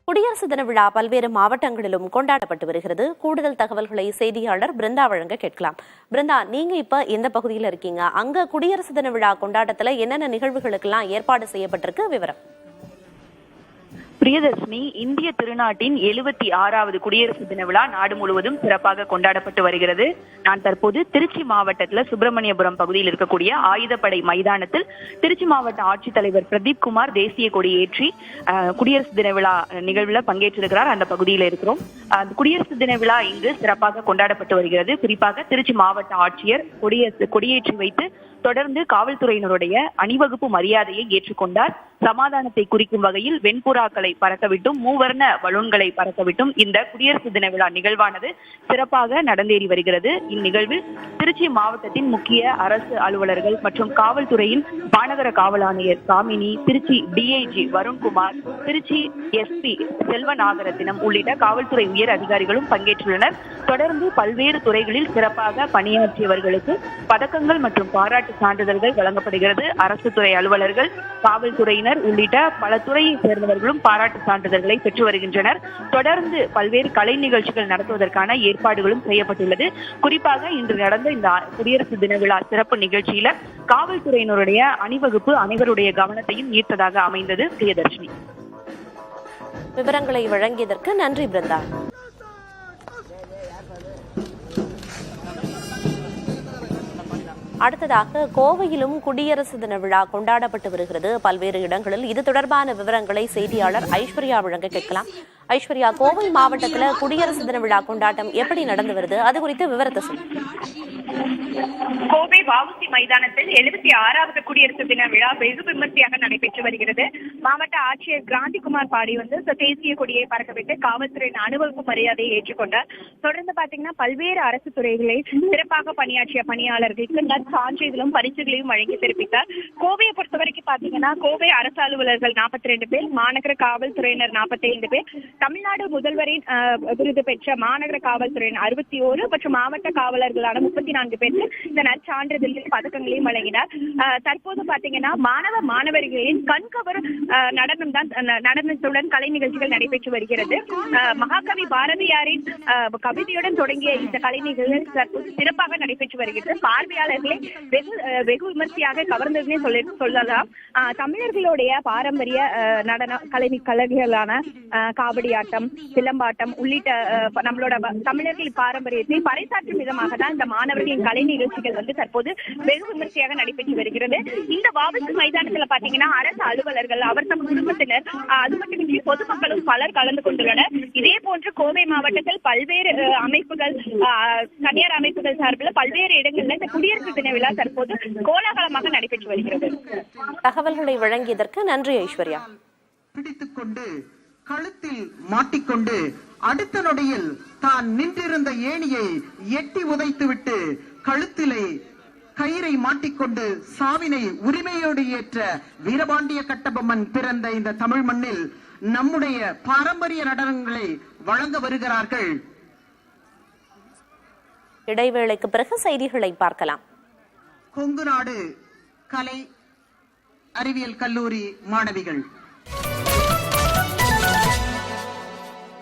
குடியரசு தின விழா பல்வேறு மாவட்டங்களிலும் கொண்டாடப்பட்டு வருகிறது. கூடுதல் தகவல்களை செய்தியாளர் பிருந்தா வழங்க கேட்கலாம். பிருந்தா, நீங்க இப்ப எந்த பகுதியில் இருக்கீங்க? அங்க குடியரசு தின விழா கொண்டாட்டத்துல என்னென்ன நிகழ்வுகளுக்கெல்லாம் ஏற்பாடு செய்யப்பட்டிருக்கு? விவரம். பிரியதர்ஷினி, இந்திய திருநாட்டின் 76வது குடியரசு தின விழா நாடு முழுவதும் சிறப்பாக கொண்டாடப்பட்டு வருகிறது. நான் தற்போது திருச்சி மாவட்டத்துல சுப்பிரமணியபுரம் பகுதியில் இருக்கக்கூடிய ஆயுதப்படை மைதானத்தில் திருச்சி மாவட்ட ஆட்சித்தலைவர் பிரதீப் குமார் தேசிய கொடியேற்றி குடியரசு தின விழா நிகழ்வுல பங்கேற்றிருக்கிறார். அந்த பகுதியில் இருக்கிறோம். குடியரசு தின விழா இங்கு சிறப்பாக கொண்டாடப்பட்டு வருகிறது. குறிப்பாக திருச்சி மாவட்ட ஆட்சியர் கொடியேற்றி வைத்து தொடர்ந்து காவல்துறையினருடைய அணிவகுப்பு மரியாதையை ஏற்றுக்கொண்டார். சமாதானத்தை குறிக்கும் வகையில் வெண்புறாக்களை பறக்கவிட்டும் மூவர்ண பலூன்களை பறக்கவிட்டும் இந்த குடியரசு தின விழா நிகழ்வானது சிறப்பாக நடந்தேறி வருகிறது. இந்நிகழ்வில் திருச்சி மாவட்டத்தின் முக்கிய அரசு அலுவலர்கள் மற்றும் காவல்துறையின் மாநகர காவல் ஆணையர் காமினி, திருச்சி டிஐஜி வருண்குமார், திருச்சி எஸ்பி செல்வநாகரத்தினம் உள்ளிட்ட காவல்துறை உயர் அதிகாரிகளும் பங்கேற்றுள்ளனர். தொடர்ந்து பல்வேறு துறைகளில் சிறப்பாக பணியாற்றியவர்களுக்கு பதக்கங்கள் மற்றும் பாராட்டு சான்றிதழ்கள் வழங்கப்படுகிறது. அரசு துறை அலுவலர்கள், காவல்துறையினர் உள்ளிட்ட பல துறையை சேர்ந்தவர்களும் பாராட்டு சான்றிதழ்களை பெற்று வருகின்றனர். தொடர்ந்து பல்வேறு கலை நிகழ்ச்சிகள் நடத்துவதற்கான ஏற்பாடுகளும் செய்யப்பட்டுள்ளது. குறிப்பாக இன்று நடந்த இந்த குடியரசு தின விழா சிறப்பு நிகழ்ச்சியில காவல்துறையினருடைய அணிவகுப்பு அனைவருடைய கவனத்தையும் ஈர்த்ததாக அமைந்தது. பிரியதர்ஷினி, விவரங்களை வழங்கியதற்கு நன்றி பிருந்தா. அடுத்ததாக கோவையிலும் குடியரசு தின விழா கொண்டாடப்பட்டு வருகிறது பல்வேறு இடங்களில். இது தொடர்பான விவரங்களை செய்தியாளர் ஐஸ்வர்யா வழங்க கேட்கலாம். ஐஸ்வர்யா, கோவை மாவட்டத்துல குடியரசு தின விழா கொண்டாட்டம் எப்படி நடந்து வருது? அது குறித்து விவரத்தை சொல்லுங்க. கோவை வஉசி மைதானத்தில் 76வது குடியரசு தின விழா வெகு விமர்சையாக நடைபெற்று வருகிறது. மாவட்ட ஆட்சியர் கிராந்திகுமார் பாடி தேசிய கொடியை பறக்கவிட்டு காவல்துறையின் அணிவகுப்பு மரியாதையை ஏற்றுக்கொண்டார். தொடர்ந்து பாத்தீங்கன்னா பல்வேறு அரசு துறைகளில் சிறப்பாக பணியாற்றிய பணியாளர்களுக்கு நற்சான்றிதழும் பரிசுகளையும் வழங்கி சிறப்பித்தார். கோவையை பொறுத்த வரைக்கும் பாத்தீங்கன்னா கோவை அரசு அலுவலர்கள் 42 பேர், மாநகர காவல்துறையினர் 45 பேர், தமிழ்நாடு முதல்வரின் விருது பெற்ற மாநகர காவல்துறையின் 61 மற்றும் மாவட்ட காவலர்களான 34 பேருக்கு இந்த நற்சான்றிதழ்கள் பதக்கங்களையும் வழங்கினார். தற்போது பாத்தீங்கன்னா மாணவர்களின் கண்கவர் நடனத்துடன் கலை நிகழ்ச்சிகள் நடைபெற்று வருகிறது. மகாகவி பாரதியாரின் கவிதையுடன் தொடங்கிய இந்த கலை நிகழ்ச்சிகள் தற்போது சிறப்பாக நடைபெற்று வருகிறது. பார்வையாளர்களை வெகு விமர்சையாக கவர்ந்ததுன்னே சொல்லலாம். தமிழர்களுடைய பாரம்பரிய நடன கலைகளான காவடி ஆட்டம், சிலம்பாட்டம் உள்ளிட்ட நம்மளோட தமிழர்களின் பாரம்பரியத்தை பறைசாற்றும் விதமாக தான் இந்த மாணவர்களின் கலை நிகழ்ச்சிகள் தற்போது வெகு விமர்சையாக நடைபெற்று வருகிறது. இந்த வஉசி மைதானத்துல பாத்தீங்கன்னா அரசு அலுவலர்கள், அவர் தம் குடும்பத்தினர், அது மட்டுமின்றி பொதுமக்களும் பலர் கலந்து கொண்டுள்ளனர். இதே போன்று கோவை மாவட்டத்தில் பல்வேறு அமைப்புகள், தனியார் அமைப்புகள் சார்பில் பல்வேறு இடங்களில் இந்த குடியரசு தின விழா தற்போது கோலாகலமாக நடைபெற்று வருகிறது. தகவல்களை வழங்கியதற்கு நன்றி ஐஸ்வர்யா. பிடித்துக் கொண்டு கழுத்தில் மாட்டிக்கொண்டு அடுத்த நொடியில் தான் நின்றிருந்த ஏணியை எட்டி உதைத்துவிட்டு கழுத்திலே கயிறை மாட்டிக்கொண்டு சாவினை உரிமையோடு ஏற்ற வீரபாண்டிய கட்டபொம்மன் பிறந்த இந்த தமிழ் மண்ணில் நம்முடைய பாரம்பரிய நடனங்களை வழங்க வருகிறார்கள். இடைவேளைக்கு பிறகு செய்திகளை பார்க்கலாம். கொங்கு நாடு கலை அறிவியல் கல்லூரி மாணவிகள்